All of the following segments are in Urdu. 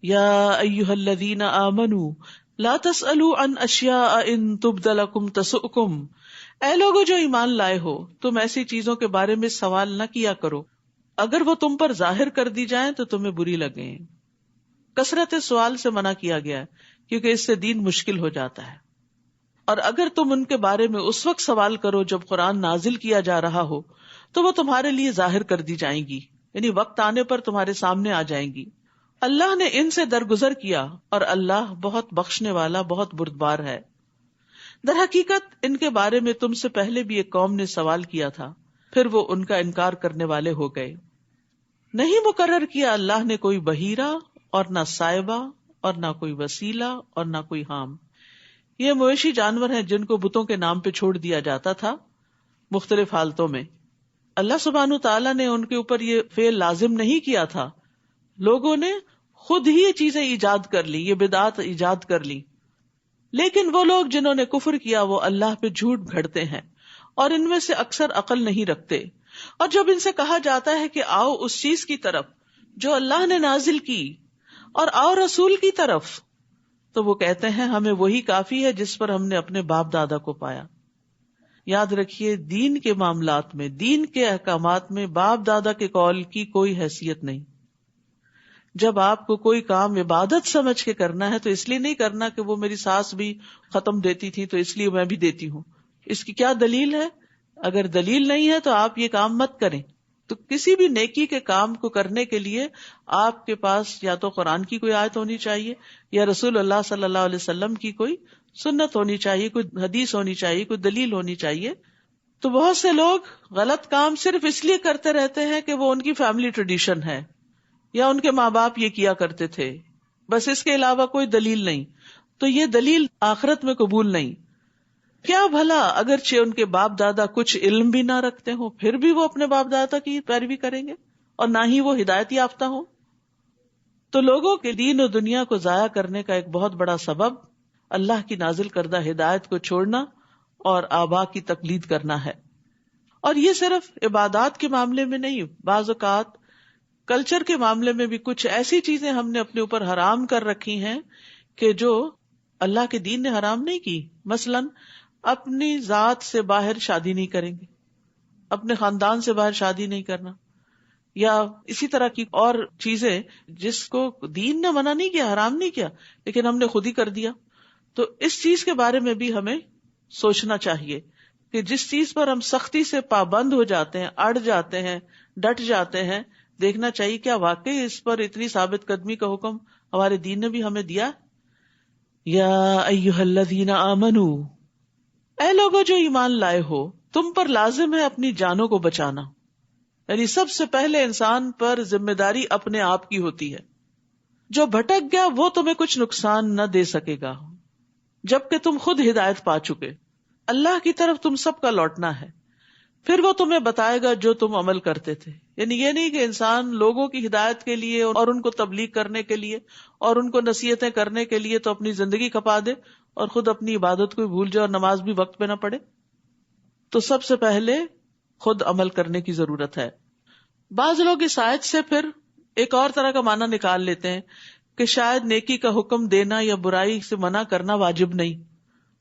یا ایھا الذین آمنوا لا تسألوا عن اشیاء ان تبد لکم تسؤکم، اے لوگو جو ایمان لائے ہو، تم ایسی چیزوں کے بارے میں سوال نہ کیا کرو اگر وہ تم پر ظاہر کر دی جائیں تو تمہیں بری لگیں۔ کثرت سوال سے منع کیا گیا ہے کیونکہ اس سے دین مشکل ہو جاتا ہے، اور اگر تم ان کے بارے میں اس وقت سوال کرو جب قرآن نازل کیا جا رہا ہو تو وہ تمہارے لیے ظاہر کر دی جائیں گی، یعنی وقت آنے پر تمہارے سامنے آ جائیں گی۔ اللہ نے ان سے درگزر کیا اور اللہ بہت بخشنے والا، بہت بردبار ہے۔ در حقیقت ان کے بارے میں تم سے پہلے بھی ایک قوم نے سوال کیا تھا، پھر وہ ان کا انکار کرنے والے ہو گئے۔ نہیں مقرر کیا اللہ نے کوئی بحیرہ اور نہ سائبہ اور نہ کوئی وسیلہ اور نہ کوئی حام۔ یہ مویشی جانور ہیں جن کو بتوں کے نام پہ چھوڑ دیا جاتا تھا مختلف حالتوں میں۔ اللہ سبحانہ تعالیٰ نے ان کے اوپر یہ فعل لازم نہیں کیا تھا، لوگوں نے خود ہی یہ چیزیں ایجاد کر لی، یہ بدعات ایجاد کر لی۔ لیکن وہ لوگ جنہوں نے کفر کیا وہ اللہ پہ جھوٹ گھڑتے ہیں، اور ان میں سے اکثر عقل نہیں رکھتے۔ اور جب ان سے کہا جاتا ہے کہ آؤ اس چیز کی طرف جو اللہ نے نازل کی، اور آؤ رسول کی طرف، تو وہ کہتے ہیں ہمیں وہی کافی ہے جس پر ہم نے اپنے باپ دادا کو پایا۔ یاد رکھیے، دین کے معاملات میں، دین کے احکامات میں باپ دادا کے قول کی کوئی حیثیت نہیں۔ جب آپ کو کوئی کام عبادت سمجھ کے کرنا ہے تو اس لیے نہیں کرنا کہ وہ میری ساس بھی ختم دیتی تھی تو اس لیے میں بھی دیتی ہوں۔ اس کی کیا دلیل ہے؟ اگر دلیل نہیں ہے تو آپ یہ کام مت کریں۔ تو کسی بھی نیکی کے کام کو کرنے کے لیے آپ کے پاس یا تو قرآن کی کوئی آیت ہونی چاہیے یا رسول اللہ صلی اللہ علیہ وسلم کی کوئی سنت ہونی چاہیے، کوئی حدیث ہونی چاہیے، کوئی دلیل ہونی چاہیے۔ تو بہت سے لوگ غلط کام صرف اس لیے کرتے رہتے ہیں کہ وہ ان کی فیملی ٹریڈیشن ہے یا ان کے ماں باپ یہ کیا کرتے تھے، بس اس کے علاوہ کوئی دلیل نہیں۔ تو یہ دلیل آخرت میں قبول نہیں۔ کیا بھلا اگرچہ ان کے باپ دادا کچھ علم بھی نہ رکھتے ہوں پھر بھی وہ اپنے باپ دادا کی پیروی کریں گے اور نہ ہی وہ ہدایت یافتہ ہوں؟ تو لوگوں کے دین و دنیا کو ضائع کرنے کا ایک بہت بڑا سبب اللہ کی نازل کردہ ہدایت کو چھوڑنا اور آبا کی تقلید کرنا ہے۔ اور یہ صرف عبادات کے معاملے میں نہیں، بعض اوقات کلچر کے معاملے میں بھی کچھ ایسی چیزیں ہم نے اپنے اوپر حرام کر رکھی ہیں کہ جو اللہ کے دین نے حرام نہیں کی۔ مثلاً اپنی ذات سے باہر شادی نہیں کریں گے، اپنے خاندان سے باہر شادی نہیں کرنا، یا اسی طرح کی اور چیزیں جس کو دین نے منع نہیں کیا، حرام نہیں کیا، لیکن ہم نے خود ہی کر دیا۔ تو اس چیز کے بارے میں بھی ہمیں سوچنا چاہیے کہ جس چیز پر ہم سختی سے پابند ہو جاتے ہیں، اڑ جاتے ہیں، ڈٹ جاتے ہیں، دیکھنا چاہیے کیا واقعی اس پر اتنی ثابت قدمی کا حکم ہمارے دین نے بھی ہمیں دیا۔ یا ایھا الذین آمنوا، اے لوگو جو ایمان لائے ہو، تم پر لازم ہے اپنی جانوں کو بچانا، یعنی سب سے پہلے انسان پر ذمہ داری اپنے آپ کی ہوتی ہے۔ جو بھٹک گیا وہ تمہیں کچھ نقصان نہ دے سکے گا جبکہ تم خود ہدایت پا چکے۔ اللہ کی طرف تم سب کا لوٹنا ہے، پھر وہ تمہیں بتائے گا جو تم عمل کرتے تھے۔ یعنی یہ نہیں کہ انسان لوگوں کی ہدایت کے لیے اور ان کو تبلیغ کرنے کے لیے اور ان کو نصیحتیں کرنے کے لیے تو اپنی زندگی کھپا دے اور خود اپنی عبادت کو بھول جائے اور نماز بھی وقت پہ نہ پڑھے۔ تو سب سے پہلے خود عمل کرنے کی ضرورت ہے۔ بعض لوگ اس آیت سے پھر ایک اور طرح کا معنی نکال لیتے ہیں کہ شاید نیکی کا حکم دینا یا برائی سے منع کرنا واجب نہیں،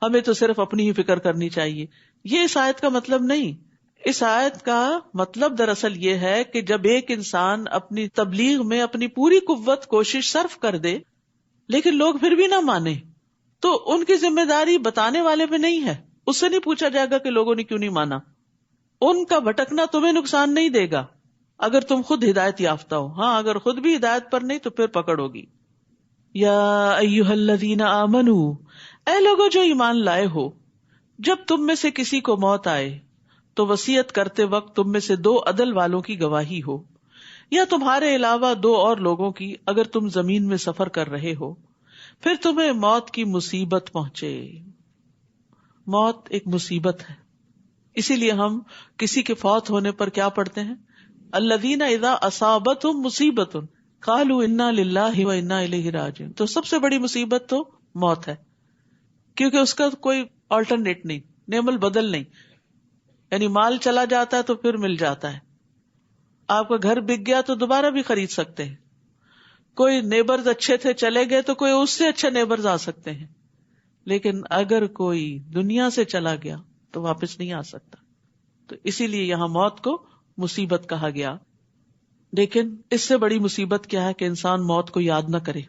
ہمیں تو صرف اپنی ہی فکر کرنی چاہیے۔ یہ اس آیت کا مطلب نہیں۔ اس آیت کا مطلب دراصل یہ ہے کہ جب ایک انسان اپنی تبلیغ میں اپنی پوری قوت کوشش صرف کر دے لیکن لوگ پھر بھی نہ مانے تو ان کی ذمہ داری بتانے والے پہ نہیں ہے۔ اس سے نہیں پوچھا جائے گا کہ لوگوں نے کیوں نہیں مانا۔ ان کا بھٹکنا تمہیں نقصان نہیں دے گا اگر تم خود ہدایت یافتہ ہو۔ ہاں، اگر خود بھی ہدایت پر نہیں تو پھر پکڑ ہوگی۔ یا ایھا الذین آمنوا، اے لوگو جو ایمان لائے ہو، جب تم میں سے کسی کو موت آئے تو وصیت کرتے وقت تم میں سے 2 عدل والوں کی گواہی ہو، یا تمہارے علاوہ 2 اور لوگوں کی، اگر تم زمین میں سفر کر رہے ہو، پھر تمہیں موت کی مصیبت پہنچے۔ موت ایک مصیبت ہے، اسی لیے ہم کسی کے فوت ہونے پر کیا پڑھتے ہیں؟ الذین اذا اصابتہم مصیبۃ قالوا انا للہ و انا الیہ راجعون۔ تو سب سے بڑی مصیبت تو موت ہے، کیونکہ اس کا کوئی آلٹرنیٹ نہیں، نعم البدل نہیں۔ یعنی مال چلا جاتا ہے تو پھر مل جاتا ہے، آپ کا گھر بک گیا تو دوبارہ بھی خرید سکتے ہیں۔ کوئی نیبرز اچھے تھے چلے گئے تو کوئی اس سے اچھے نیبرز آ سکتے ہیں، لیکن اگر کوئی دنیا سے چلا گیا تو واپس نہیں آ سکتا. تو اسی لیے یہاں موت کو مصیبت کہا گیا. لیکن اس سے بڑی مصیبت کیا ہے کہ انسان موت کو یاد نہ کرے،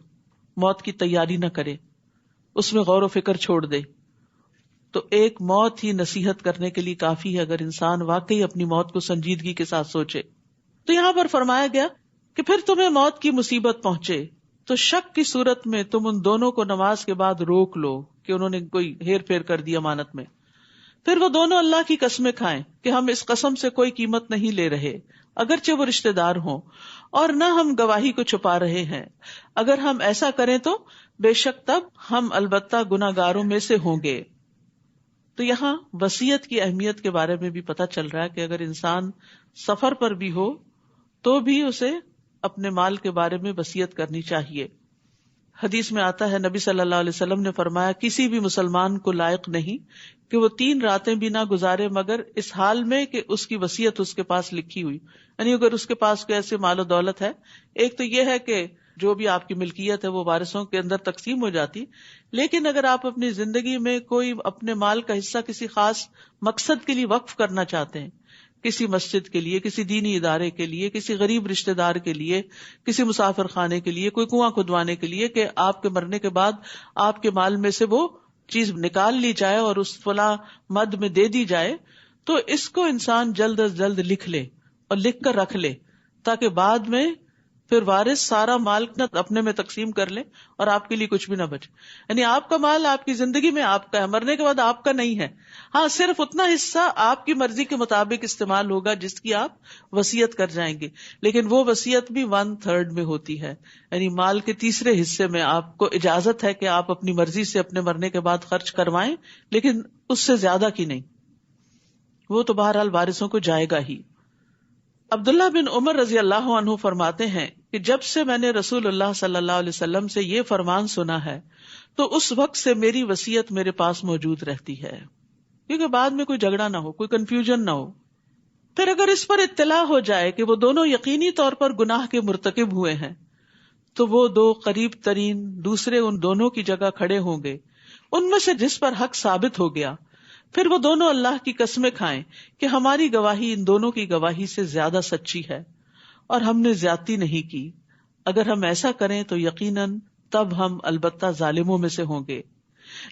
موت کی تیاری نہ کرے، اس میں غور و فکر چھوڑ دے. تو ایک موت ہی نصیحت کرنے کے لیے کافی ہے اگر انسان واقعی اپنی موت کو سنجیدگی کے ساتھ سوچے. تو یہاں پر فرمایا گیا کہ پھر تمہیں موت کی مصیبت پہنچے تو شک کی صورت میں تم ان دونوں کو نماز کے بعد روک لو کہ انہوں نے کوئی ہیر پھیر کر دی امانت میں. پھر وہ دونوں اللہ کی قسمیں کھائیں کہ ہم اس قسم سے کوئی قیمت نہیں لے رہے اگرچہ وہ رشتہ دار ہوں، اور نہ ہم گواہی کو چھپا رہے ہیں. اگر ہم ایسا کریں تو بے شک تب ہم البتہ گناہگاروں میں سے ہوں گے. تو یہاں وصیت کی اہمیت کے بارے میں بھی پتہ چل رہا ہے کہ اگر انسان سفر پر بھی ہو تو بھی اسے اپنے مال کے بارے میں وصیت کرنی چاہیے. حدیث میں آتا ہے نبی صلی اللہ علیہ وسلم نے فرمایا کسی بھی مسلمان کو لائق نہیں کہ وہ 3 راتیں بھی نہ گزارے مگر اس حال میں کہ اس کی وصیت اس کے پاس لکھی ہوئی. یعنی اگر اس کے پاس کوئی ایسے مال و دولت ہے، ایک تو یہ ہے کہ جو بھی آپ کی ملکیت ہے وہ وارثوں کے اندر تقسیم ہو جاتی، لیکن اگر آپ اپنی زندگی میں کوئی اپنے مال کا حصہ کسی خاص مقصد کے لیے وقف کرنا چاہتے ہیں، کسی مسجد کے لیے، کسی دینی ادارے کے لیے، کسی غریب رشتہ دار کے لیے، کسی مسافر خانے کے لیے، کوئی کنواں کھدوانے کے لیے، کہ آپ کے مرنے کے بعد آپ کے مال میں سے وہ چیز نکال لی جائے اور اس فلاں مد میں دے دی جائے، تو اس کو انسان جلد از جلد لکھ لے اور لکھ کر رکھ لے تاکہ بعد میں پھر وارث سارا مال اپنے میں تقسیم کر لے اور آپ کے لیے کچھ بھی نہ بچے. یعنی آپ کا مال آپ کی زندگی میں آپ کا ہے، مرنے کے بعد آپ کا نہیں ہے. ہاں صرف اتنا حصہ آپ کی مرضی کے مطابق استعمال ہوگا جس کی آپ وصیت کر جائیں گے، لیکن وہ وصیت بھی 1/3 میں ہوتی ہے. یعنی مال کے تیسرے حصے میں آپ کو اجازت ہے کہ آپ اپنی مرضی سے اپنے مرنے کے بعد خرچ کروائیں، لیکن اس سے زیادہ کی نہیں، وہ تو بہرحال وارثوں کو جائے گا ہی. عبداللہ بن عمر رضی اللہ عنہ فرماتے ہیں کہ جب سے میں نے رسول اللہ صلی اللہ علیہ وسلم سے یہ فرمان سنا ہے تو اس وقت سے میری وصیت میرے پاس موجود رہتی ہے، کیونکہ بعد میں کوئی جھگڑا نہ ہو، کوئی کنفیوژن نہ ہو. پھر اگر اس پر اطلاع ہو جائے کہ وہ دونوں یقینی طور پر گناہ کے مرتکب ہوئے ہیں تو وہ 2 قریب ترین دوسرے ان دونوں کی جگہ کھڑے ہوں گے، ان میں سے جس پر حق ثابت ہو گیا. پھر وہ دونوں اللہ کی قسمیں کھائیں کہ ہماری گواہی ان دونوں کی گواہی سے زیادہ سچی ہے اور ہم نے زیادتی نہیں کی. اگر ہم ایسا کریں تو یقیناً تب ہم البتہ ظالموں میں سے ہوں گے.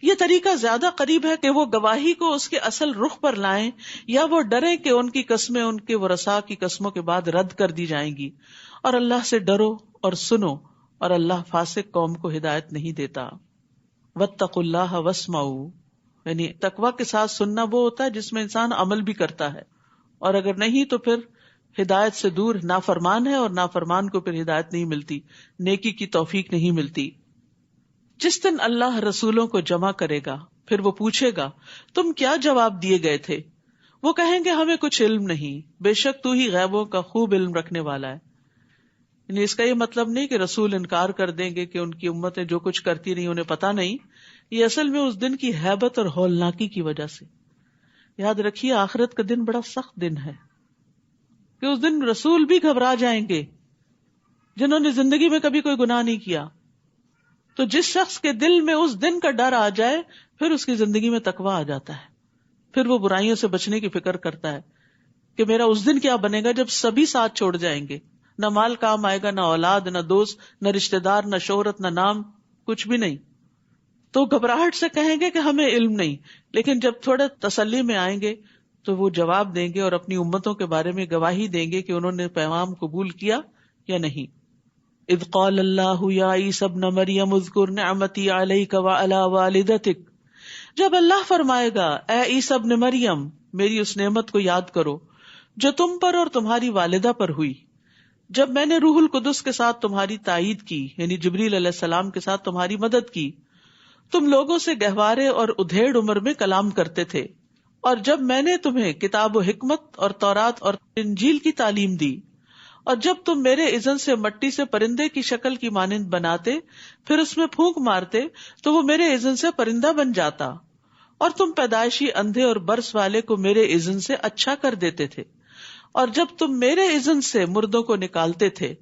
یہ طریقہ زیادہ قریب ہے کہ وہ گواہی کو اس کے اصل رخ پر لائیں یا وہ ڈریں کہ ان کی قسمیں ان کے ورثاء کی قسموں کے بعد رد کر دی جائیں گی. اور اللہ سے ڈرو اور سنو، اور اللہ فاسق قوم کو ہدایت نہیں دیتا. واتقوا اللہ واسمعوا، یعنی تقوی کے ساتھ سننا وہ ہوتا ہے جس میں انسان عمل بھی کرتا ہے، اور اگر نہیں تو پھر ہدایت سے دور نافرمان ہے، اور نافرمان کو پھر ہدایت نہیں ملتی، نیکی کی توفیق نہیں ملتی. جس دن اللہ رسولوں کو جمع کرے گا پھر وہ پوچھے گا تم کیا جواب دیے گئے تھے؟ وہ کہیں گے ہمیں کچھ علم نہیں، بے شک تو ہی غیبوں کا خوب علم رکھنے والا ہے. یعنی اس کا یہ مطلب نہیں کہ رسول انکار کر دیں گے کہ ان کی امتیں جو کچھ کرتی رہی انہیں پتا نہیں. یہ اصل میں اس دن کی ہیبت اور ہولناکی کی وجہ سے. یاد رکھیے آخرت کا دن بڑا سخت دن ہے کہ اس دن رسول بھی گھبرا جائیں گے جنہوں نے زندگی میں کبھی کوئی گناہ نہیں کیا. تو جس شخص کے دل میں اس دن کا ڈر آ جائے پھر اس کی زندگی میں تقویٰ آ جاتا ہے، پھر وہ برائیوں سے بچنے کی فکر کرتا ہے کہ میرا اس دن کیا بنے گا جب سبھی ساتھ چھوڑ جائیں گے، نہ مال کام آئے گا، نہ اولاد، نہ دوست، نہ رشتہ دار، نہ شہرت، نہ نام، کچھ بھی نہیں. تو گھبراہٹ سے کہیں گے کہ ہمیں علم نہیں، لیکن جب تھوڑے تسلی میں آئیں گے تو وہ جواب دیں گے اور اپنی امتوں کے بارے میں گواہی دیں گے کہ انہوں نے پیغام قبول کیا یا نہیں. اذ قال اللہ یا عیسی ابن مریم اذکر نعمتی علیک وعلی والدتک، جب اللہ فرمائے گا اے عیسی ابن مریم میری اس نعمت کو یاد کرو جو تم پر اور تمہاری والدہ پر ہوئی جب میں نے روح القدس کے ساتھ تمہاری تائید کی، یعنی جبریل علیہ السلام کے ساتھ تمہاری مدد کی. تم لوگوں سے گہوارے اور ادھیڑ عمر میں کلام کرتے تھے، اور جب میں نے تمہیں کتاب و حکمت اور تورات اور انجیل کی تعلیم دی، اور جب تم میرے اذن سے مٹی سے پرندے کی شکل کی مانند بناتے پھر اس میں پھونک مارتے تو وہ میرے اذن سے پرندہ بن جاتا، اور تم پیدائشی اندھے اور برس والے کو میرے اذن سے اچھا کر دیتے تھے، اور جب تم میرے اذن سے مردوں کو نکالتے تھے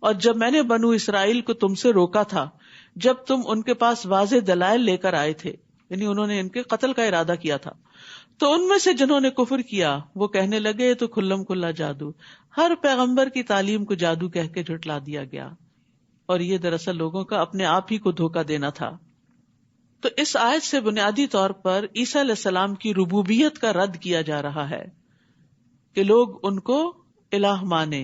اور جب میں نے بنو اسرائیل کو تم سے روکا تھا جب تم ان کے پاس واضح دلائل لے کر آئے تھے، یعنی انہوں نے ان کے قتل کا ارادہ کیا تھا، تو ان میں سے جنہوں نے کفر کیا وہ کہنے لگے تو کھلم کھلا جادو، ہر پیغمبر کی تعلیم کو جادو کہہ کے جھٹلا دیا گیا، اور یہ دراصل لوگوں کا اپنے آپ ہی کو دھوکہ دینا تھا۔ تو اس آیت سے بنیادی طور پر عیسیٰ علیہ السلام کی ربوبیت کا رد کیا جا رہا ہے کہ لوگ ان کو الہ مانے،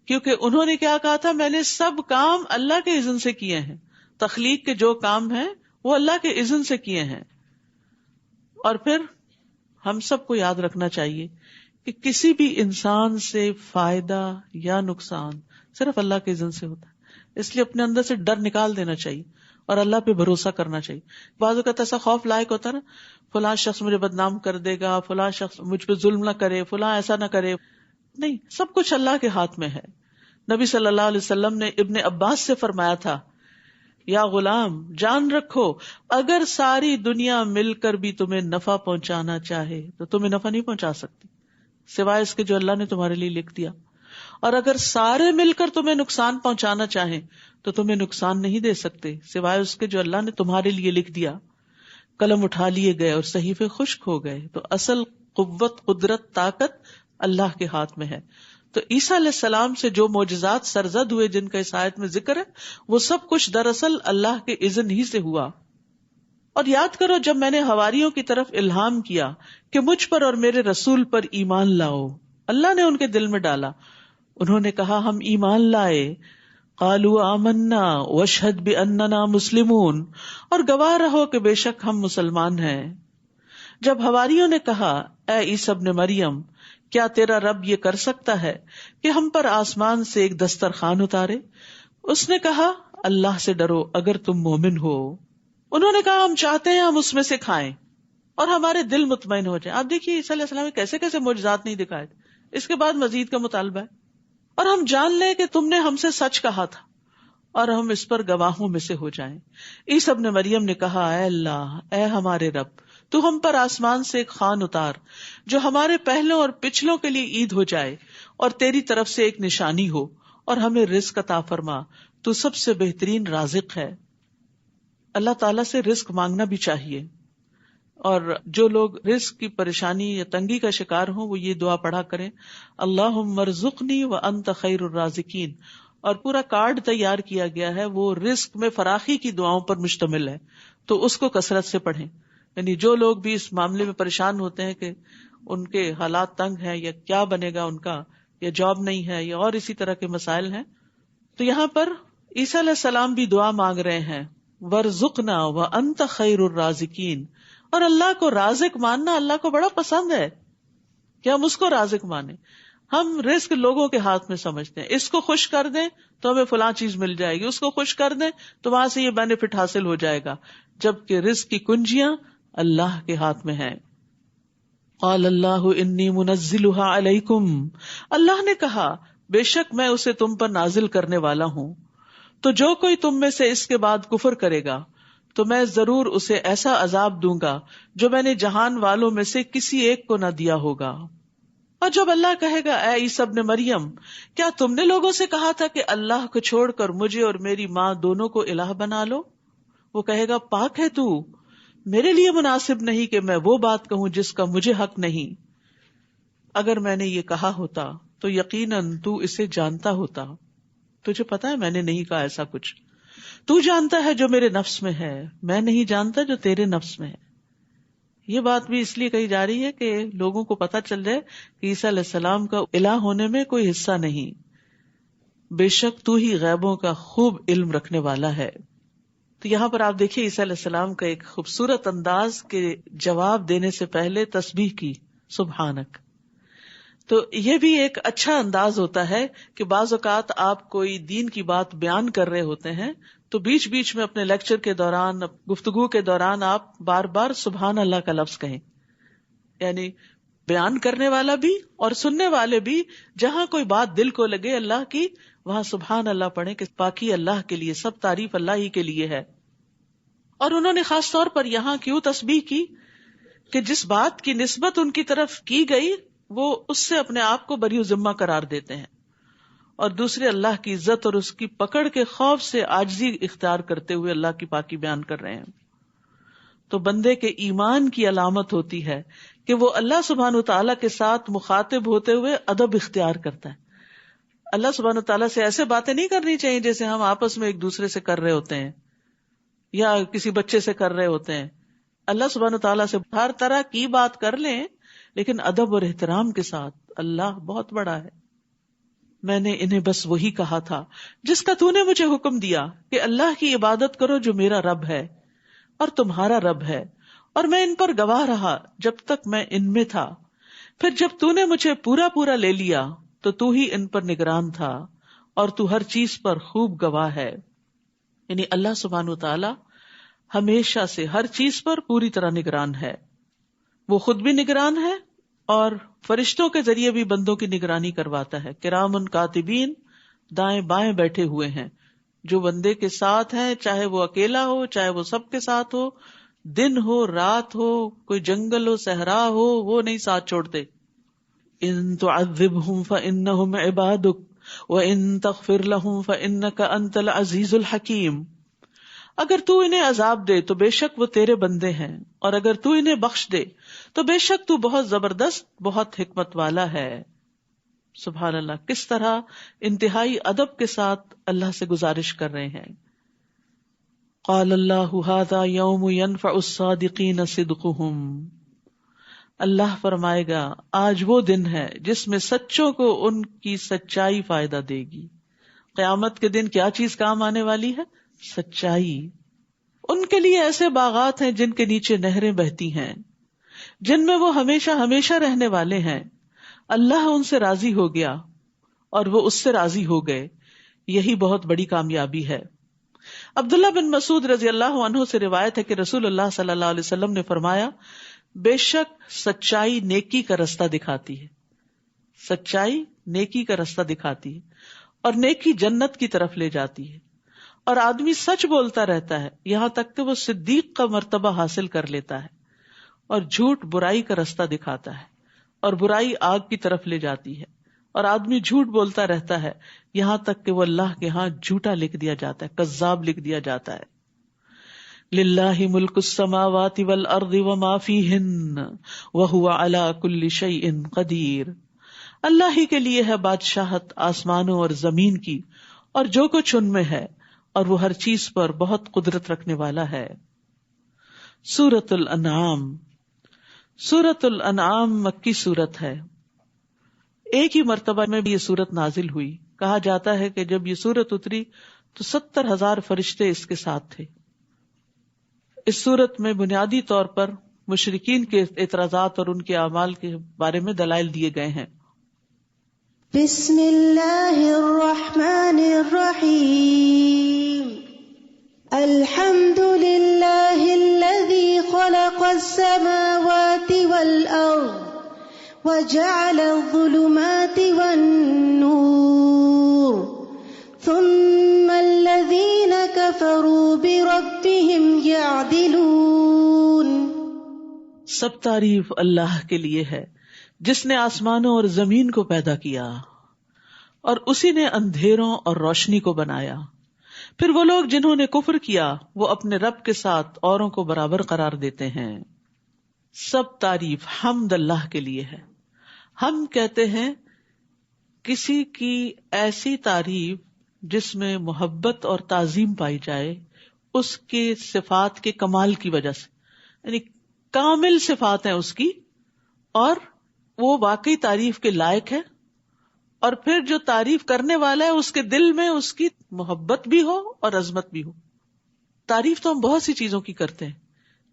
کیونکہ انہوں نے کیا کہا تھا، میں نے سب کام اللہ کے اذن سے کیے ہیں، تخلیق کے جو کام ہیں وہ اللہ کے اذن سے کیے ہیں۔ اور پھر ہم سب کو یاد رکھنا چاہیے کہ کسی بھی انسان سے فائدہ یا نقصان صرف اللہ کے اذن سے ہوتا ہے، اس لیے اپنے اندر سے ڈر نکال دینا چاہیے اور اللہ پہ بھروسہ کرنا چاہیے۔ بعض اوقات ایسا خوف لائق ہوتا ہے نا، فلاں شخص مجھے بدنام کر دے گا، فلاں شخص مجھ پہ ظلم نہ کرے، فلاں ایسا نہ کرے، نہیں، سب کچھ اللہ کے ہاتھ میں ہے۔ نبی صلی اللہ علیہ وسلم نے ابن عباس سے فرمایا تھا، یا غلام جان رکھو اگر ساری دنیا مل کر بھی تمہیں نفع پہنچانا چاہے تو تمہیں نفع نہیں پہنچا سکتی سوائے اس کے جو اللہ نے تمہارے لیے لکھ دیا، اور اگر سارے مل کر تمہیں نقصان پہنچانا چاہیں تو تمہیں نقصان نہیں دے سکتے سوائے اس کے جو اللہ نے تمہارے لیے لکھ دیا۔ قلم اٹھا لیے گئے اور صحیفے خشک ہو گئے۔ تو اصل قوت، قدرت، طاقت اللہ کے ہاتھ میں ہے۔ تو عیسیٰ علیہ السلام سے جو معجزات سرزد ہوئے جن کا اس آیت میں ذکر ہے، وہ سب کچھ دراصل اللہ کے اذن ہی سے ہوا۔ اور یاد کرو جب میں نے حواریوں کی طرف الہام کیا کہ مجھ پر اور میرے رسول پر ایمان لاؤ، اللہ نے ان کے دل میں ڈالا، انہوں نے کہا ہم ایمان لائے، قالوا آمنا واشہد باننا مسلمون، اور گواہ رہو کہ بے شک ہم مسلمان ہیں۔ جب حواریوں نے کہا اے عیسیٰ ابن مریم، کیا تیرا رب یہ کر سکتا ہے کہ ہم پر آسمان سے ایک دسترخوان اتارے؟ اس نے کہا اللہ سے ڈرو اگر تم مومن ہو۔ انہوں نے کہا ہم چاہتے ہیں ہم اس میں سے کھائیں اور ہمارے دل مطمئن ہو جائیں۔ آپ دیکھیے عیسیٰ علیہ السلام نے کیسے کیسے معجزات نہیں دکھائے، اس کے بعد مزید کا مطالبہ ہے، اور ہم جان لیں کہ تم نے ہم سے سچ کہا تھا اور ہم اس پر گواہوں میں سے ہو جائیں۔ عیسیٰ ابن مریم نے کہا اے اللہ، اے ہمارے رب، تو ہم پر آسمان سے ایک خوان اتار جو ہمارے پہلوں اور پچھلوں کے لیے عید ہو جائے اور تیری طرف سے ایک نشانی ہو، اور ہمیں رزق عطا فرما، تو سب سے بہترین رازق ہے۔ اللہ تعالیٰ سے رزق مانگنا بھی چاہیے، اور جو لوگ رزق کی پریشانی یا تنگی کا شکار ہوں وہ یہ دعا پڑھا کریں، اللہم ارزقنی وانت خیر الرازقین، اور پورا کارڈ تیار کیا گیا ہے، وہ رزق میں فراخی کی دعاؤں پر مشتمل ہے، تو اس کو کثرت سے پڑھیں۔ یعنی جو لوگ بھی اس معاملے میں پریشان ہوتے ہیں کہ ان کے حالات تنگ ہیں یا کیا بنے گا ان کا، یا جاب نہیں ہے یا اور اسی طرح کے مسائل ہیں، تو یہاں پر عیسیٰ علیہ السلام بھی دعا مانگ رہے ہیں، وَارْزُقْنَا وَأَنْتَ خَيْرُ الرَّازِقِينَ، اور اللہ کو رازق ماننا اللہ کو بڑا پسند ہے کہ ہم اس کو رازق مانیں۔ ہم رزق لوگوں کے ہاتھ میں سمجھتے ہیں، اس کو خوش کر دیں تو ہمیں فلاں چیز مل جائے گی، اس کو خوش کر دیں تو وہاں سے یہ بینیفٹ حاصل ہو جائے گا، جبکہ رزق کی کنجیاں اللہ کے ہاتھ میں ہیں۔ قال اللہ انی منزلها علیکم، اللہ نے کہا بے شک میں اسے تم پر نازل کرنے والا ہوں، تو جو کوئی تم میں سے اس کے بعد کفر کرے گا تو میں ضرور اسے ایسا عذاب دوں گا جو میں نے جہان والوں میں سے کسی ایک کو نہ دیا ہوگا۔ اور جب اللہ کہے گا اے عیسیٰ ابن مریم، کیا تم نے لوگوں سے کہا تھا کہ اللہ کو چھوڑ کر مجھے اور میری ماں دونوں کو الہ بنا لو؟ وہ کہے گا پاک ہے تو، میرے لیے مناسب نہیں کہ میں وہ بات کہوں جس کا مجھے حق نہیں۔ اگر میں نے یہ کہا ہوتا تو یقیناً تو اسے جانتا ہوتا، تجھے پتا ہے میں نے نہیں کہا ایسا کچھ، تو جانتا ہے جو میرے نفس میں ہے، میں نہیں جانتا جو تیرے نفس میں ہے۔ یہ بات بھی اس لیے کہی جا رہی ہے کہ لوگوں کو پتا چل جائے کہ عیسیٰ علیہ السلام کا الہ ہونے میں کوئی حصہ نہیں، بے شک تو ہی غیبوں کا خوب علم رکھنے والا ہے۔ تو یہاں پر آپ دیکھیے عیسیٰ علیہ السلام کا ایک خوبصورت انداز کے جواب دینے سے پہلے تسبیح کی، سبحانک۔ تو یہ بھی ایک اچھا انداز ہوتا ہے کہ بعض اوقات آپ کوئی دین کی بات بیان کر رہے ہوتے ہیں تو بیچ بیچ میں اپنے لیکچر کے دوران، گفتگو کے دوران آپ بار بار سبحان اللہ کا لفظ کہیں، یعنی بیان کرنے والا بھی اور سننے والے بھی جہاں کوئی بات دل کو لگے اللہ کی، وہاں سبحان اللہ پڑھیں کہ پاکی اللہ کے لیے، سب تعریف اللہ ہی کے لیے ہے۔ اور انہوں نے خاص طور پر یہاں کیوں تسبیح کی کہ جس بات کی نسبت ان کی طرف کی گئی وہ اس سے اپنے آپ کو بری ذمہ قرار دیتے ہیں، اور دوسرے اللہ کی عزت اور اس کی پکڑ کے خوف سے عاجزی اختیار کرتے ہوئے اللہ کی پاکی بیان کر رہے ہیں. تو بندے کے ایمان کی علامت ہوتی ہے کہ وہ اللہ سبحانہ وتعالی کے ساتھ مخاطب ہوتے ہوئے ادب اختیار کرتا ہے. اللہ سبحانہ وتعالی سے ایسے باتیں نہیں کرنی چاہیے جیسے ہم آپس میں ایک دوسرے سے کر رہے ہوتے ہیں یا کسی بچے سے کر رہے ہوتے ہیں. اللہ سبحانہ وتعالی سے ہر طرح کی بات کر لیں لیکن ادب اور احترام کے ساتھ. اللہ بہت بڑا ہے. میں نے انہیں بس وہی کہا تھا جس کا تو نے مجھے حکم دیا کہ اللہ کی عبادت کرو جو میرا رب ہے اور تمہارا رب ہے، اور میں ان پر گواہ رہا جب تک میں ان میں تھا. پھر جب تو نے مجھے پورا پورا لے لیا تو تو ہی ان پر نگران تھا اور تو ہر چیز پر خوب گواہ ہے. یعنی اللہ سبحانہ وتعالی ہمیشہ سے ہر چیز پر پوری طرح نگران ہے. وہ خود بھی نگران ہے اور فرشتوں کے ذریعے بھی بندوں کی نگرانی کرواتا ہے. کرامن کاتبین دائیں بائیں بیٹھے ہوئے ہیں جو بندے کے ساتھ ہیں، چاہے وہ اکیلا ہو چاہے وہ سب کے ساتھ ہو، دن ہو رات ہو، کوئی جنگل ہو صحرا ہو، وہ نہیں ساتھ چھوڑتے. ان تعذبہم فانہم عبادک وان تغفر لہم فانک انت العزیز الحکیم. اگر تو انہیں عذاب دے تو بے شک وہ تیرے بندے ہیں، اور اگر تو انہیں بخش دے تو بے شک تو بہت زبردست، بہت حکمت والا ہے. سبحان اللہ، کس طرح انتہائی ادب کے ساتھ اللہ سے گزارش کر رہے ہیں. قال اللہ ھذا یوم ینفع الصادقین صدقہم. اللہ فرمائے گا آج وہ دن ہے جس میں سچوں کو ان کی سچائی فائدہ دے گی. قیامت کے دن کیا چیز کام آنے والی ہے؟ سچائی. ان کے لیے ایسے باغات ہیں جن کے نیچے نہریں بہتی ہیں، جن میں وہ ہمیشہ ہمیشہ رہنے والے ہیں. اللہ ان سے راضی ہو گیا اور وہ اس سے راضی ہو گئے. یہی بہت بڑی کامیابی ہے. عبداللہ بن مسعود رضی اللہ عنہ سے روایت ہے کہ رسول اللہ صلی اللہ علیہ وسلم نے فرمایا، بے شک سچائی نیکی کا رستہ دکھاتی ہے. سچائی نیکی کا رستہ دکھاتی ہے اور نیکی جنت کی طرف لے جاتی ہے. اور آدمی سچ بولتا رہتا ہے یہاں تک کہ وہ صدیق کا مرتبہ حاصل کر لیتا ہے. اور جھوٹ برائی کا رستہ دکھاتا ہے اور برائی آگ کی طرف لے جاتی ہے. اور آدمی جھوٹ بولتا رہتا ہے یہاں تک کہ وہ اللہ کے ہاں جھوٹا لکھ دیا جاتا ہے، کذاب لکھ دیا جاتا ہے. للہ ملک السماوات والارض وما فیہن وہو علی کل شیء قدیر. اللہ ہی کے لیے ہے بادشاہت آسمانوں اور زمین کی اور جو کچھ ان میں ہے، اور وہ ہر چیز پر بہت قدرت رکھنے والا ہے. سورۃ الانعام. سورۃ الانعام مکی سورت ہے. ایک ہی مرتبہ میں بھی یہ سورت نازل ہوئی. کہا جاتا ہے کہ جب یہ سورت اتری تو 70,000 فرشتے اس کے ساتھ تھے. اس سورت میں بنیادی طور پر مشرکین کے اعتراضات اور ان کے اعمال کے بارے میں دلائل دیے گئے ہیں. بسم اللہ الرحمن الرحیم. الحمد للہ الذی خلق السماوات والارض وجعل الظلمات والنور ثم الذین کفروا بربهم یعدلون. سب تعریف اللہ کے لیے ہے جس نے آسمانوں اور زمین کو پیدا کیا اور اسی نے اندھیروں اور روشنی کو بنایا. پھر وہ لوگ جنہوں نے کفر کیا وہ اپنے رب کے ساتھ اوروں کو برابر قرار دیتے ہیں. سب تعریف حمد اللہ کے لیے ہے. ہم کہتے ہیں کسی کی ایسی تعریف جس میں محبت اور تعظیم پائی جائے اس کے صفات کے کمال کی وجہ سے، یعنی کامل صفات ہیں اس کی اور وہ واقعی تعریف کے لائق ہے، اور پھر جو تعریف کرنے والا ہے اس کے دل میں اس کی محبت بھی ہو اور عظمت بھی ہو. تعریف تو ہم بہت سی چیزوں کی کرتے ہیں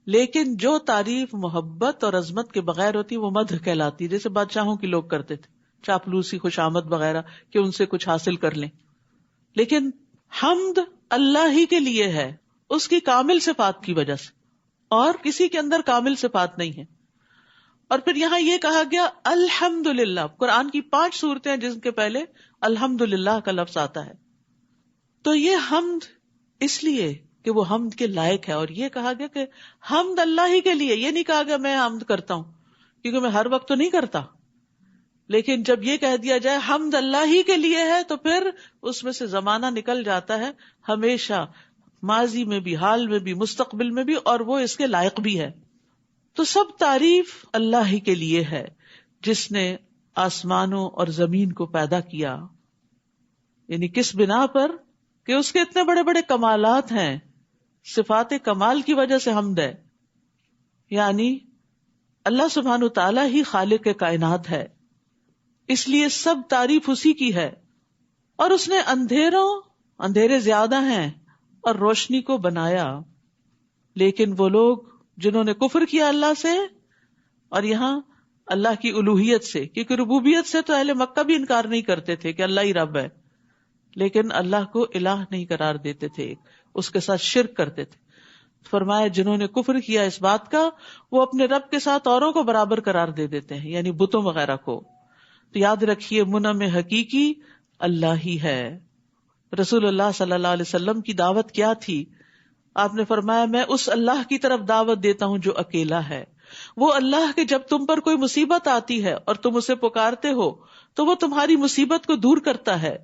لیکن جو تعریف محبت اور عظمت کے بغیر ہوتی وہ مدح کہلاتی ہے، جیسے بادشاہوں کی لوگ کرتے تھے، چاپلوسی، خوشامد وغیرہ کہ ان سے کچھ حاصل کر لیں. لیکن حمد اللہ ہی کے لیے ہے اس کی کامل صفات کی وجہ سے، اور کسی کے اندر کامل صفات نہیں ہے. اور پھر یہاں یہ کہا گیا الحمدللہ. قرآن کی 5 سورتیں ہیں جن کے پہلے الحمدللہ کا لفظ آتا ہے. تو یہ حمد اس لیے کہ وہ حمد کے لائق ہے، اور یہ کہا گیا کہ حمد اللہ ہی کے لیے. یہ نہیں کہا گیا میں حمد کرتا ہوں، کیونکہ میں ہر وقت تو نہیں کرتا، لیکن جب یہ کہہ دیا جائے حمد اللہ ہی کے لیے ہے تو پھر اس میں سے زمانہ نکل جاتا ہے ہمیشہ، ماضی میں بھی، حال میں بھی، مستقبل میں بھی، اور وہ اس کے لائق بھی ہے. تو سب تعریف اللہ ہی کے لیے ہے جس نے آسمانوں اور زمین کو پیدا کیا. یعنی کس بنا پر؟ کہ اس کے اتنے بڑے بڑے کمالات ہیں، صفات کمال کی وجہ سے حمد ہے. یعنی اللہ سبحانہ تعالیٰ ہی خالق کائنات ہے، اس لیے سب تعریف اسی کی ہے. اور اس نے اندھیرے زیادہ ہیں اور روشنی کو بنایا. لیکن وہ لوگ جنہوں نے کفر کیا اللہ سے، اور یہاں اللہ کی الوہیت سے، کیونکہ ربوبیت سے تو اہل مکہ بھی انکار نہیں کرتے تھے کہ اللہ ہی رب ہے، لیکن اللہ کو الہ نہیں قرار دیتے تھے، اس کے ساتھ شرک کرتے تھے. فرمایا جنہوں نے کفر کیا اس بات کا، وہ اپنے رب کے ساتھ اوروں کو برابر قرار دے دیتے ہیں، یعنی بتوں وغیرہ کو. تو یاد رکھیے منعم حقیقی اللہ ہی ہے. رسول اللہ صلی اللہ علیہ وسلم کی دعوت کیا تھی؟ آپ نے فرمایا میں اس اللہ کی طرف دعوت دیتا ہوں جو اکیلا ہے. وہ اللہ کہ جب تم پر کوئی مصیبت آتی ہے اور تم اسے پکارتے ہو تو وہ تمہاری مصیبت کو دور کرتا ہے.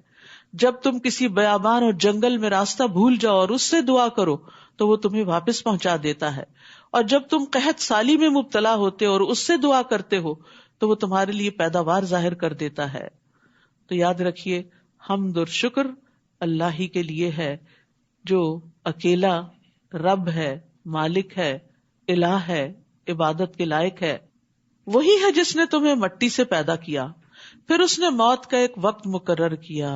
جب تم کسی بیابان اور جنگل میں راستہ بھول جاؤ اور اس سے دعا کرو تو وہ تمہیں واپس پہنچا دیتا ہے. اور جب تم قحط سالی میں مبتلا ہوتے اور اس سے دعا کرتے ہو تو وہ تمہارے لیے پیداوار ظاہر کر دیتا ہے. تو یاد رکھیے حمد اور شکر اللہ ہی کے لیے ہے جو اکیلا رب ہے، مالک ہے، الہ ہے، عبادت کے لائق ہے. وہی ہے جس نے تمہیں مٹی سے پیدا کیا، پھر اس نے موت کا ایک وقت مقرر کیا،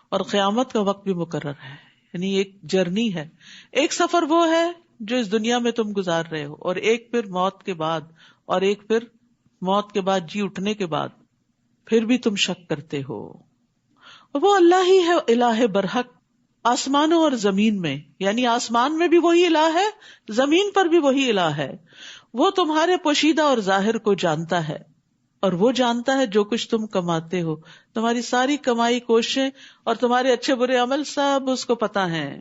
اور قیامت کا وقت بھی مقرر ہے. یعنی ایک جرنی ہے، ایک سفر وہ ہے جو اس دنیا میں تم گزار رہے ہو، اور ایک پھر موت کے بعد، اور ایک پھر موت کے بعد جی اٹھنے کے بعد. پھر بھی تم شک کرتے ہو. وہ اللہ ہی ہے الہ برحق آسمانوں اور زمین میں، یعنی آسمان میں بھی وہی الہ ہے، زمین پر بھی وہی الہ ہے. وہ تمہارے پوشیدہ اور ظاہر کو جانتا ہے، اور وہ جانتا ہے جو کچھ تم کماتے ہو. تمہاری ساری کمائی، کوششیں اور تمہارے اچھے برے عمل سب اس کو پتا ہیں.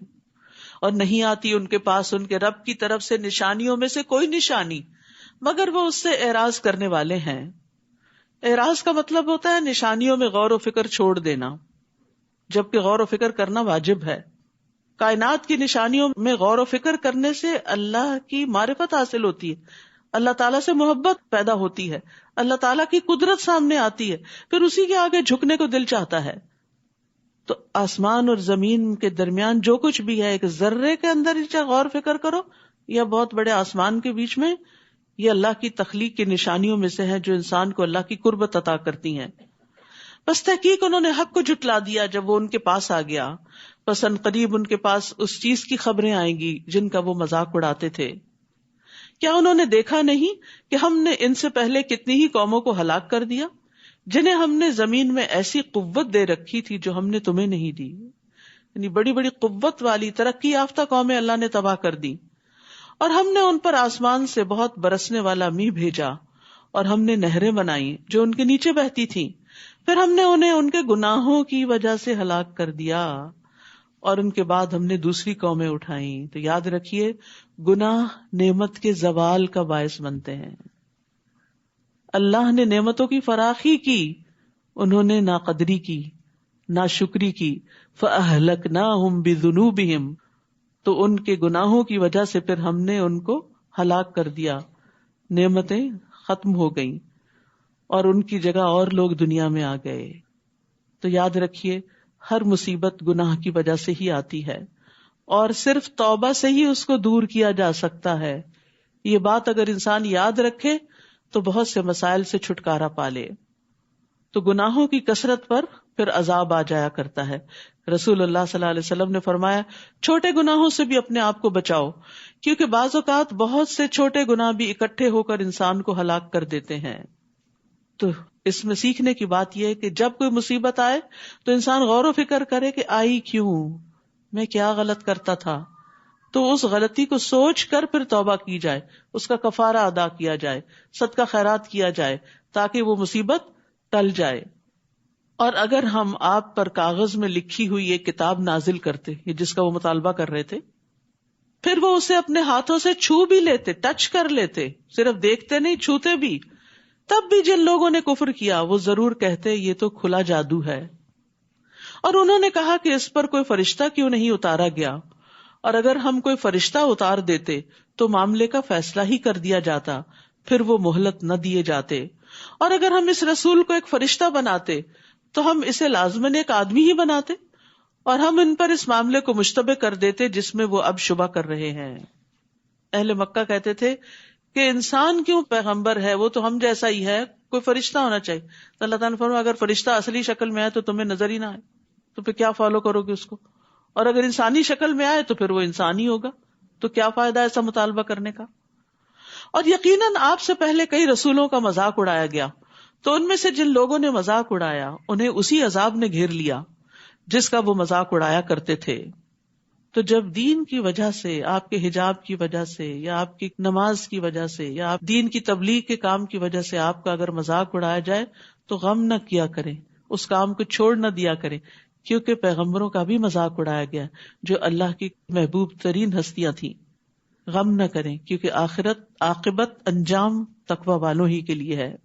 اور نہیں آتی ان کے پاس ان کے رب کی طرف سے نشانیوں میں سے کوئی نشانی مگر وہ اس سے اعراض کرنے والے ہیں. اعراض کا مطلب ہوتا ہے نشانیوں میں غور و فکر چھوڑ دینا، جبکہ غور و فکر کرنا واجب ہے. کائنات کی نشانیوں میں غور و فکر کرنے سے اللہ کی معرفت حاصل ہوتی ہے، اللہ تعالیٰ سے محبت پیدا ہوتی ہے، اللہ تعالیٰ کی قدرت سامنے آتی ہے، پھر اسی کے آگے جھکنے کو دل چاہتا ہے. تو آسمان اور زمین کے درمیان جو کچھ بھی ہے، ایک ذرے کے اندر چاہے غور فکر کرو یا بہت بڑے آسمان کے بیچ میں، یہ اللہ کی تخلیق کی نشانیوں میں سے ہے جو انسان کو اللہ کی قربت عطا کرتی ہیں. بس تحقیق انہوں نے حق کو جھٹلا دیا جب وہ ان کے پاس آ گیا، بس ان قریب ان کے پاس اس چیز کی خبریں آئیں گی جن کا وہ مذاق اڑاتے تھے. کیا انہوں نے دیکھا نہیں کہ ہم نے ان سے پہلے کتنی ہی قوموں کو ہلاک کر دیا جنہیں ہم نے زمین میں ایسی قوت دے رکھی تھی جو ہم نے تمہیں نہیں دی. یعنی بڑی بڑی قوت والی ترقی یافتہ قومیں اللہ نے تباہ کر دی. اور ہم نے ان پر آسمان سے بہت برسنے والا میਂہ بھیجا، اور ہم نے نہریں بنائی جو ان کے نیچے بہتی تھیں. پھر ہم نے انہیں ان کے گناہوں کی وجہ سے ہلاک کر دیا، اور ان کے بعد ہم نے دوسری قومیں اٹھائیں. تو یاد رکھیے گناہ نعمت کے زوال کا باعث بنتے ہیں. اللہ نے نعمتوں کی فراخی کی، انہوں نے ناقدری کی، ناشکری کی. فَأَهْلَكْنَاهُمْ بِذُنُوبِهِمْ، تو ان کے گناہوں کی وجہ سے پھر ہم نے ان کو ہلاک کر دیا، نعمتیں ختم ہو گئیں اور ان کی جگہ اور لوگ دنیا میں آ گئے. تو یاد رکھیے ہر مصیبت گناہ کی وجہ سے ہی آتی ہے، اور صرف توبہ سے ہی اس کو دور کیا جا سکتا ہے. یہ بات اگر انسان یاد رکھے تو بہت سے مسائل سے چھٹکارا پا لے. تو گناہوں کی کثرت پر پھر عذاب آ جایا کرتا ہے. رسول اللہ صلی اللہ علیہ وسلم نے فرمایا چھوٹے گناہوں سے بھی اپنے آپ کو بچاؤ، کیونکہ بعض اوقات بہت سے چھوٹے گناہ بھی اکٹھے ہو کر انسان کو ہلاک کر دیتے ہیں. تو اس میں سیکھنے کی بات یہ ہے کہ جب کوئی مصیبت آئے تو انسان غور و فکر کرے کہ آئی کیوں، میں کیا غلط کرتا تھا، تو اس غلطی کو سوچ کر پھر توبہ کی جائے، اس کا کفارہ ادا کیا جائے، صدقہ خیرات کیا جائے تاکہ وہ مصیبت ٹل جائے. اور اگر ہم آپ پر کاغذ میں لکھی ہوئی ایک کتاب نازل کرتے جس کا وہ مطالبہ کر رہے تھے، پھر وہ اسے اپنے ہاتھوں سے چھو بھی لیتے، ٹچ کر لیتے، صرف دیکھتے نہیں چھوتے بھی، تب بھی جن لوگوں نے کفر کیا وہ ضرور کہتے یہ تو کھلا جادو ہے، اور انہوں نے کہا کہ اس پر کوئی فرشتہ کیوں نہیں اتارا گیا، اور اگر ہم کوئی فرشتہ اتار دیتے تو معاملے کا فیصلہ ہی کر دیا جاتا، پھر وہ مہلت نہ دیے جاتے، اور اگر ہم اس رسول کو ایک فرشتہ بناتے تو ہم اسے لازماً ایک آدمی ہی بناتے، اور ہم ان پر اس معاملے کو مشتبہ کر دیتے جس میں وہ اب شبہ کر رہے ہیں۔ اہل مکہ کہتے تھے کہ انسان کیوں پیغمبر ہے، وہ تو ہم جیسا ہی ہے، کوئی فرشتہ ہونا چاہیے۔ تو اللہ تعالیٰ نے فرمایا اگر فرشتہ اصلی شکل میں آئے تو تمہیں نظر ہی نہ آئے تو پھر کیا فالو کرو گے اس کو، اور اگر انسانی شکل میں آئے تو پھر وہ انسان ہی ہوگا، تو کیا فائدہ ایسا مطالبہ کرنے کا۔ اور یقیناً آپ سے پہلے کئی رسولوں کا مذاق اڑایا گیا، تو ان میں سے جن لوگوں نے مذاق اڑایا انہیں اسی عذاب نے گھیر لیا جس کا وہ مذاق اڑایا کرتے تھے۔ تو جب دین کی وجہ سے، آپ کے حجاب کی وجہ سے، یا آپ کی نماز کی وجہ سے، یا آپ دین کی تبلیغ کے کام کی وجہ سے آپ کا اگر مذاق اڑایا جائے تو غم نہ کیا کریں، اس کام کو چھوڑ نہ دیا کریں، کیونکہ پیغمبروں کا بھی مذاق اڑایا گیا جو اللہ کی محبوب ترین ہستیاں تھیں۔ غم نہ کریں کیونکہ آخرت عاقبت انجام تقوی والوں ہی کے لیے ہے۔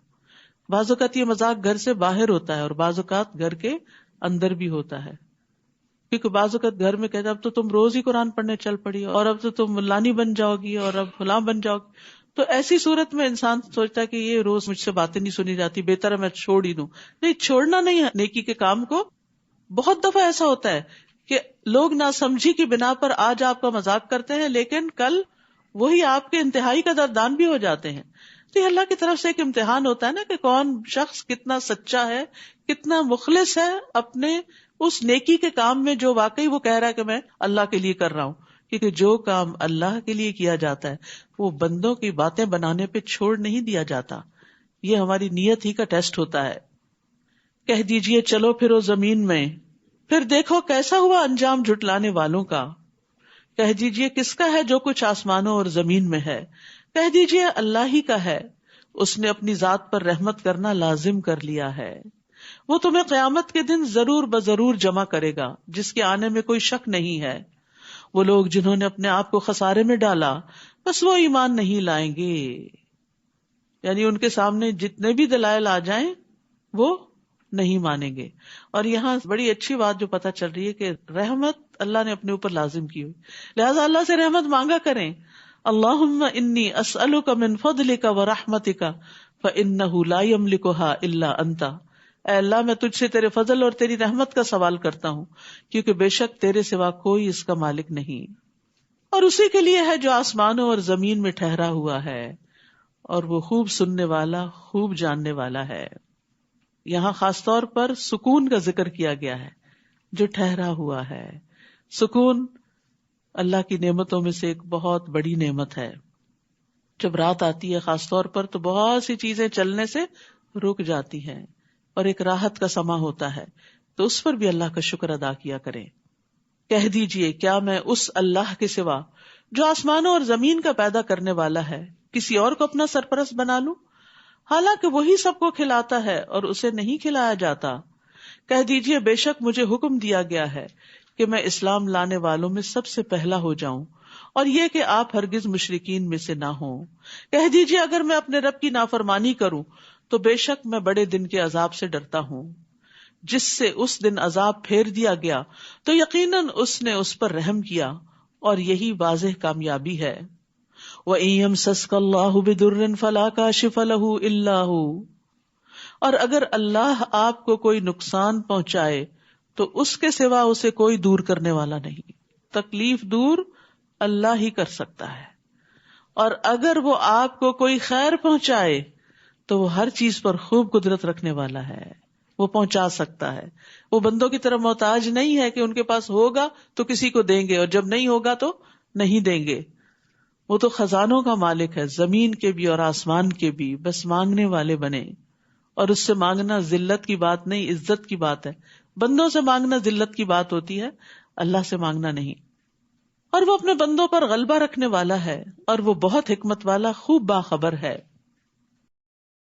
بعض اوقات یہ مذاق گھر سے باہر ہوتا ہے اور بعض اوقات گھر کے اندر بھی ہوتا ہے، کیونکہ بعض اوقات گھر میں کہتے اب تو تم روز ہی قرآن پڑھنے چل پڑی، اور اب تو تم ملانی بن جاؤ گی، اور اب فلاں بن جاؤ گی، تو ایسی صورت میں انسان سوچتا ہے کہ یہ روز مجھ سے باتیں نہیں سنی جاتی، بہتر ہے میں چھوڑ ہی دوں۔ نہیں، چھوڑنا نہیں ہے نیکی کے کام کو۔ بہت دفعہ ایسا ہوتا ہے کہ لوگ ناسمجھی کی بنا پر آج آپ کا مذاق کرتے ہیں، لیکن کل وہی آپ کے انتہائی قدردان بھی ہو جاتے ہیں۔ تو یہ اللہ کی طرف سے ایک امتحان ہوتا ہے نا کہ کون شخص کتنا سچا ہے، کتنا مخلص ہے اپنے اس نیکی کے کام میں جو واقعی وہ کہہ رہا ہے کہ میں اللہ کے لیے کر رہا ہوں، کیونکہ جو کام اللہ کے لیے کیا جاتا ہے وہ بندوں کی باتیں بنانے پہ چھوڑ نہیں دیا جاتا، یہ ہماری نیت ہی کا ٹیسٹ ہوتا ہے۔ کہہ دیجئے چلو پھرو زمین میں، پھر دیکھو کیسا ہوا انجام جھٹلانے والوں کا۔ کہہ دیجئے کس کا ہے جو کچھ آسمانوں اور زمین میں ہے، کہہ دیجئے اللہ ہی کا ہے، اس نے اپنی ذات پر رحمت کرنا لازم کر لیا ہے، وہ تمہیں قیامت کے دن ضرور بضرور جمع کرے گا جس کے آنے میں کوئی شک نہیں ہے۔ وہ لوگ جنہوں نے اپنے آپ کو خسارے میں ڈالا بس وہ ایمان نہیں لائیں گے، یعنی ان کے سامنے جتنے بھی دلائل آ جائیں وہ نہیں مانیں گے۔ اور یہاں بڑی اچھی بات جو پتہ چل رہی ہے کہ رحمت اللہ نے اپنے اوپر لازم کی ہوئی، لہذا اللہ سے رحمت مانگا کریں۔ اللہم انی اسألک من فضلک ورحمتک فإنہ لا یملکھا الا انت، اے اللہ میں تجھ سے تیرے فضل اور تیری رحمت کا سوال کرتا ہوں کیونکہ بے شک تیرے سوا کوئی اس کا مالک نہیں، اور اسی کے لیے ہے جو آسمانوں اور زمین میں ٹھہرا ہوا ہے، اور وہ خوب سننے والا خوب جاننے والا ہے۔ یہاں خاص طور پر سکون کا ذکر کیا گیا ہے، جو ٹھہرا ہوا ہے۔ سکون اللہ کی نعمتوں میں سے ایک بہت بڑی نعمت ہے۔ جب رات آتی ہے خاص طور پر تو بہت سی چیزیں چلنے سے رک جاتی ہیں اور ایک راحت کا سما ہوتا ہے، تو اس پر بھی اللہ کا شکر ادا کیا کریں۔ کہہ دیجئے کیا میں اس اللہ کے سوا جو آسمانوں اور زمین کا پیدا کرنے والا ہے کسی اور کو اپنا سرپرست بنا لوں، حالانکہ وہی سب کو کھلاتا ہے اور اسے نہیں کھلایا جاتا۔ کہہ دیجئے بے شک مجھے حکم دیا گیا ہے کہ میں اسلام لانے والوں میں سب سے پہلا ہو جاؤں، اور یہ کہ آپ ہرگز مشرکین میں سے نہ ہوں۔ کہہ دیجئے اگر میں اپنے رب کی نافرمانی کروں تو بے شک میں بڑے دن کے عذاب سے ڈرتا ہوں، جس سے اس دن عذاب پھیر دیا گیا تو یقیناً اس نے اس پر رحم کیا، اور یہی واضح کامیابی ہے۔ وَإِن يَمْسَسْكَ اللَّهُ بِضُرٍّ فَلَا كَاشِفَ لَهُ إِلَّا هُوَ، اور اگر اللہ آپ کو کوئی نقصان پہنچائے تو اس کے سوا اسے کوئی دور کرنے والا نہیں۔ تکلیف دور اللہ ہی کر سکتا ہے، اور اگر وہ آپ کو کوئی خیر پہنچائے تو وہ ہر چیز پر خوب قدرت رکھنے والا ہے، وہ پہنچا سکتا ہے۔ وہ بندوں کی طرح محتاج نہیں ہے کہ ان کے پاس ہوگا تو کسی کو دیں گے اور جب نہیں ہوگا تو نہیں دیں گے۔ وہ تو خزانوں کا مالک ہے، زمین کے بھی اور آسمان کے بھی، بس مانگنے والے بنے۔ اور اس سے مانگنا ذلت کی بات نہیں، عزت کی بات ہے۔ بندوں سے مانگنا ذلت کی بات ہوتی ہے، اللہ سے مانگنا نہیں۔ اور وہ اپنے بندوں پر غلبہ رکھنے والا ہے، اور وہ بہت حکمت والا خوب باخبر ہے۔